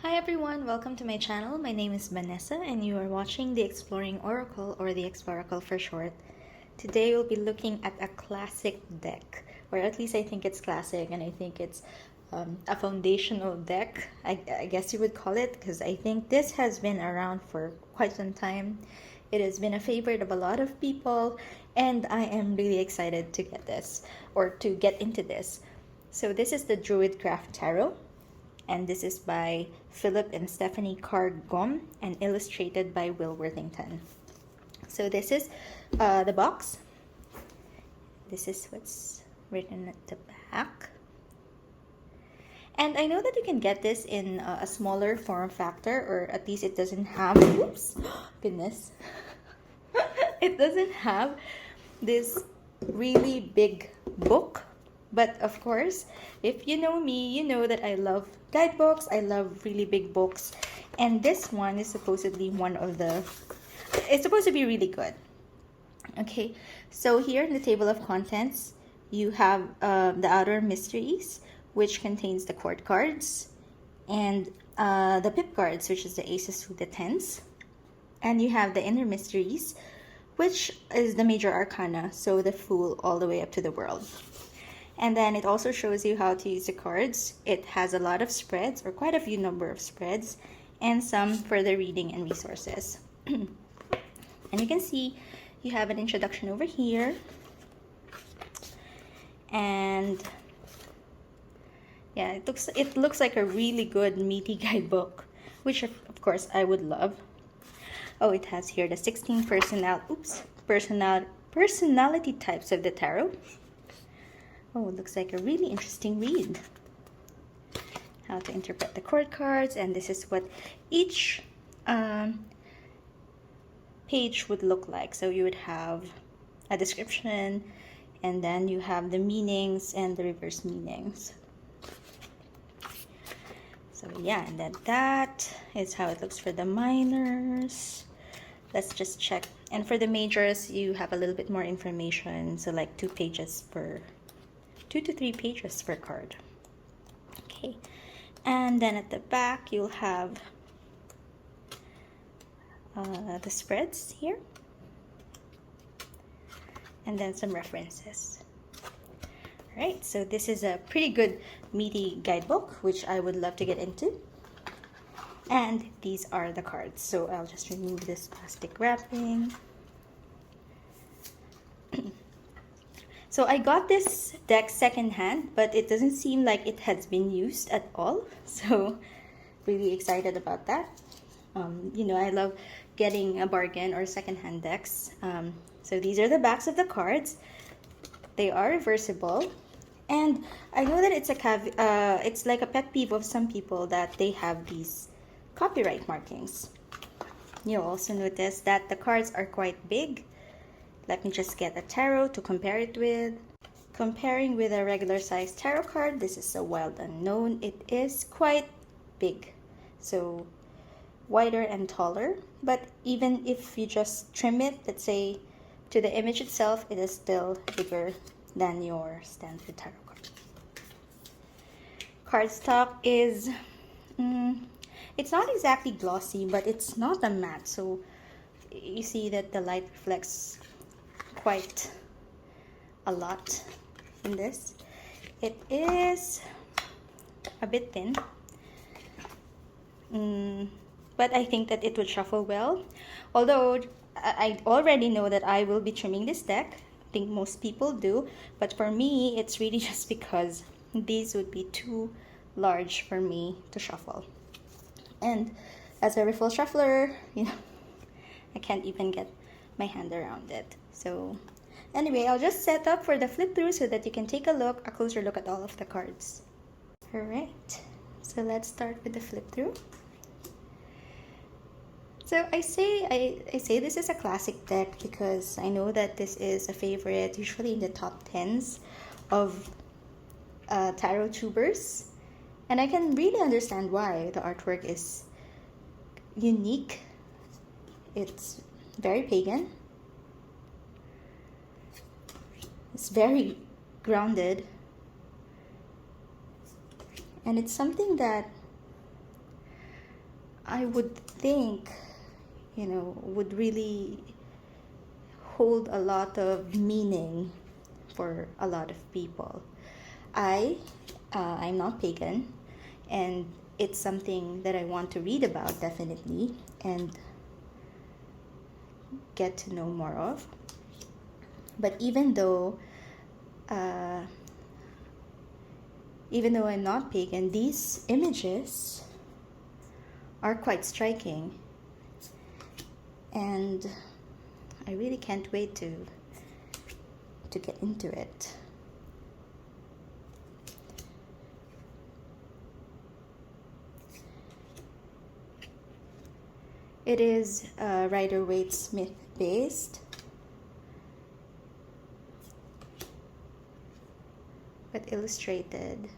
Hi everyone, welcome to my channel. My name is Vanessa and you are watching the Exploring Oracle, or the Exploracle for short. Today we'll be looking at a classic deck, or at least I think it's classic, and I think it's a foundational deck, I guess you would call it, because I think this has been around for quite some time. It has been a favorite of a lot of people, and I am really excited to get this, or to get into this. So this is the Druid Craft Tarot, and this is by Philip and Stephanie Carr-Gom and illustrated by Will Worthington. So this is the box. This is what's written at the back. And I know that you can get this in a smaller form factor, or at least it doesn't have, oops, goodness. It doesn't have this really big book. But of course, if you know me, you know that I love guidebooks, I love really big books, and this one is supposedly it's supposed to be really good. Okay, so here in the table of contents, you have the outer mysteries, which contains the court cards, and the pip cards, which is the aces through the tens, and you have the inner mysteries, which is the major arcana, so the Fool all the way up to the World. And then it also shows you how to use the cards. It has a lot of spreads, or quite a few number of spreads, and some further reading and resources. And you can see you have an introduction over here. And yeah, it looks like a really good meaty guidebook, which of course I would love. Oh, it has here the 16 personality types of the tarot. Oh, it looks like a really interesting read. How to interpret the court cards, and this is what each page would look like. So you would have a description, and then you have the meanings and the reverse meanings. So yeah, and then that is how it looks for the minors. Let's just check. And for the majors, you have a little bit more information. So like 2 to 3 pages per card. Okay, and then at the back you'll have the spreads here, and then some references. All right, so this is a pretty good meaty guidebook, which I would love to get into. And these are the cards, so I'll just remove this plastic wrapping. So I got this deck secondhand, but it doesn't seem like it has been used at all. So really excited about that. You know, I love getting a bargain or secondhand decks. So these are the backs of the cards. They are reversible. And I know that it's like a pet peeve of some people that they have these copyright markings. You'll also notice that the cards are quite big. Let me just get a tarot to compare it with. Comparing with a regular size tarot card, this is a Wild Unknown. It is quite big, so wider and taller. But even if you just trim it, let's say, to the image itself, it is still bigger than your standard tarot card. Cardstock is, it's not exactly glossy, but it's not a matte. So you see that the light reflects quite a lot in this. It is a bit thin, but I think that it would shuffle well. Although I already know that I will be trimming this deck. I think most people do, but for me it's really just because these would be too large for me to shuffle. And as a refill shuffler, you know, I can't even get my hand around it. So anyway, I'll just set up for the flip through so that you can take a closer look at all of the cards. All right, so let's start with the flip through. So I say this is a classic deck because I know that this is a favorite, usually in the top 10s of tarot tubers, and I can really understand why. The artwork is unique. It's very pagan. It's very grounded, and it's something that I would think, you know, would really hold a lot of meaning for a lot of people. I'm not pagan, and it's something that I want to read about definitely and get to know more of. But uh, even though I'm not pagan, these images are quite striking, and I really can't wait to get into it. It is Rider-Waite-Smith based, but illustrated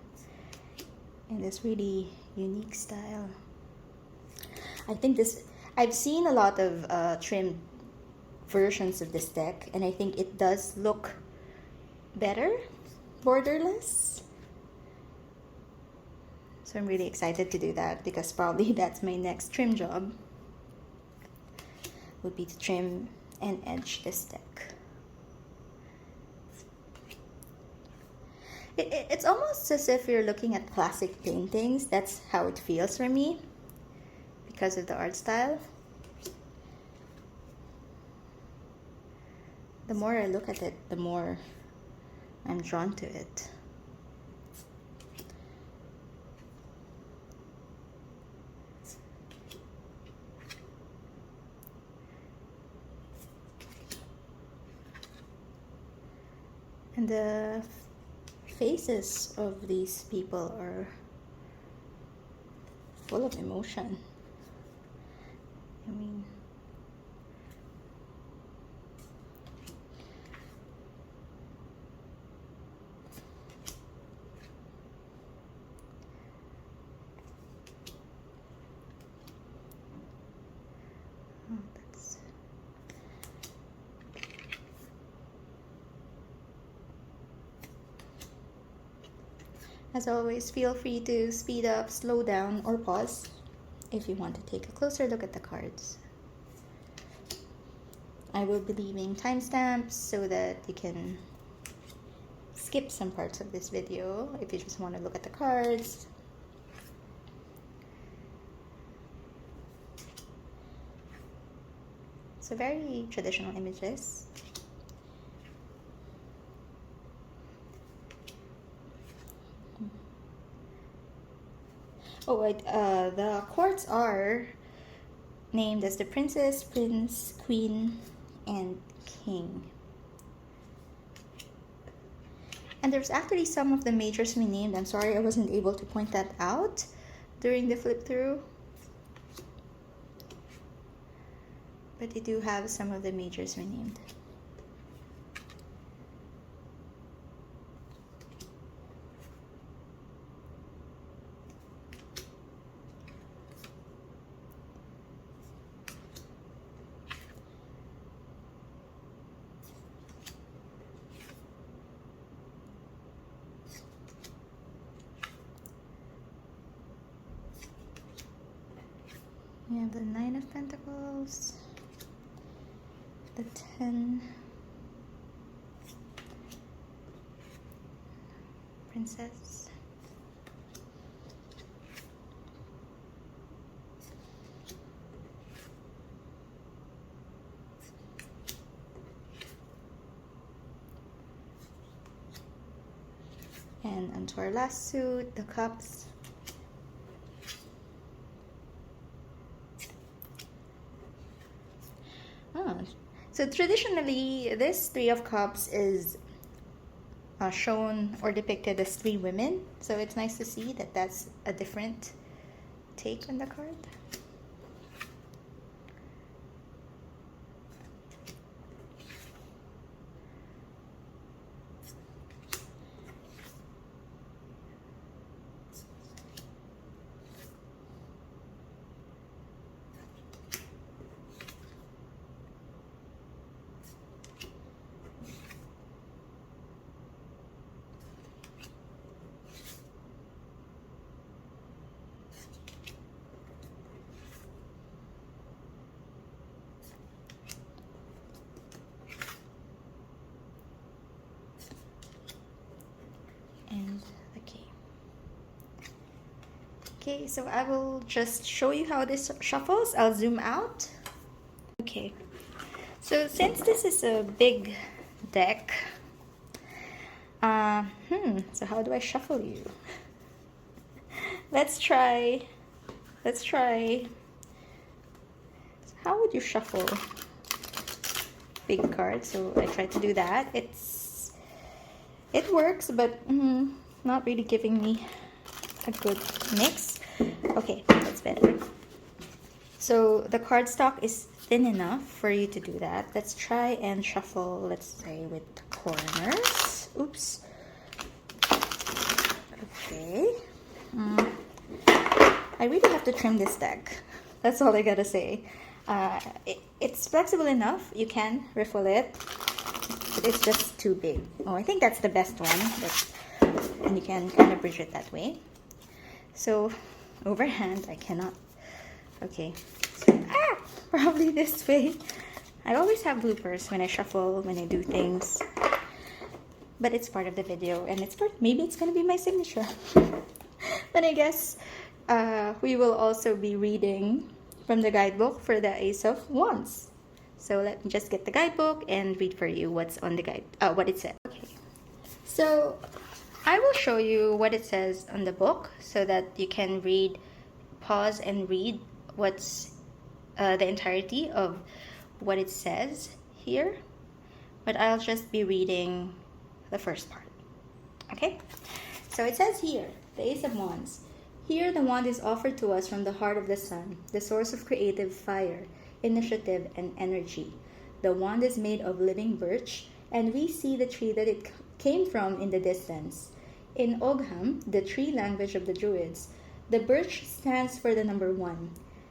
in this really unique style. I've seen a lot of trimmed versions of this deck, and I think it does look better, borderless. So I'm really excited to do that, because probably that's my next trim job, would be to trim and edge this deck. It's almost as if you're looking at classic paintings. That's how it feels for me, because of the art style. The more I look at it, the more I'm drawn to it. And the faces of these people are full of emotion. I mean, that's... As always, feel free to speed up, slow down, or pause if you want to take a closer look at the cards. I will be leaving timestamps so that you can skip some parts of this video if you just want to look at the cards. So very traditional images. Oh, wait, the courts are named as the Princess, Prince, Queen, and King. And there's actually some of the majors renamed. I'm sorry I wasn't able to point that out during the flip through. But they do have some of the majors renamed. We have the Nine of Pentacles, the 10, Princess, and onto our last suit, the Cups. So traditionally, this Three of Cups is shown or depicted as three women. So it's nice to see that that's a different take on the card. Okay, so I will just show you how this shuffles. I'll zoom out. Okay, so since this is a big deck, so how do I shuffle you? Let's try. How would you shuffle big cards? So I tried to do that. It works, but not really giving me a good mix. Okay, that's better. So the cardstock is thin enough for you to do that. Let's try and shuffle, let's say, with the corners. Oops. Okay. I really have to trim this deck. That's all I gotta say. It's flexible enough. You can riffle it. But it's just too big. Oh, I think that's the best one. And you can kind of bridge it that way. So, overhand, I cannot. Okay. So, probably this way. I always have bloopers when I shuffle, when I do things. But it's part of the video, and maybe it's gonna be my signature. But I guess we will also be reading from the guidebook for the Ace of Wands. So let me just get the guidebook and read for you what's on the guide, what it said. Okay. So I will show you what it says on the book so that you can pause and read what's the entirety of what it says here. But I'll just be reading the first part. Okay? So it says here, the Ace of Wands. Here the wand is offered to us from the heart of the sun, the source of creative fire, initiative, and energy. The wand is made of living birch, and we see the tree that it came from in the distance. In Ogham, the tree language of the Druids, the birch stands for the number 1,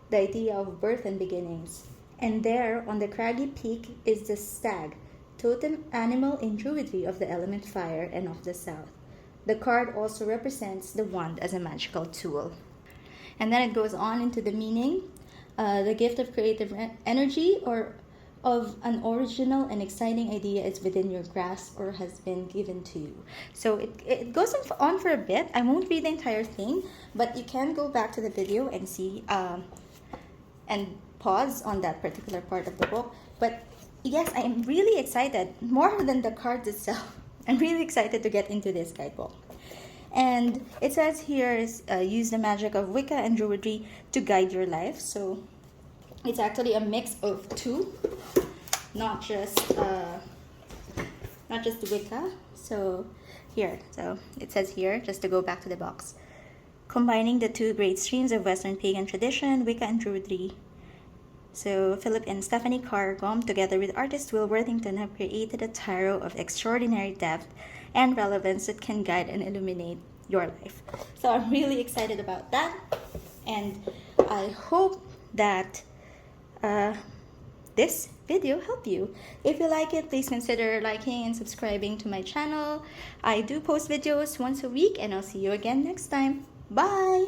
the idea of birth and beginnings. And there, on the craggy peak, is the stag, totem animal in Druidry of the element fire and of the south. The card also represents the wand as a magical tool. And then it goes on into the meaning. The gift of creative energy or of an original and exciting idea is within your grasp or has been given to you. So it goes on for a bit. I won't read the entire thing, but you can go back to the video and see and pause on that particular part of the book. But yes, I am really excited, more than the cards itself. I'm really excited to get into this guidebook. And it says here is use the magic of Wicca and Druidry to guide your life. So it's actually a mix of two, not just Wicca. So it says here, just to go back to the box, combining the two great streams of Western pagan tradition, Wicca and Druidry. So Philip and Stephanie Carr-Gom, together with artist Will Worthington, have created a tarot of extraordinary depth and relevance that can guide and illuminate your life. So I'm really excited about that, and I hope that this video helped you. If you like it, please consider liking and subscribing to my channel. I do post videos once a week, and I'll see you again next time. Bye!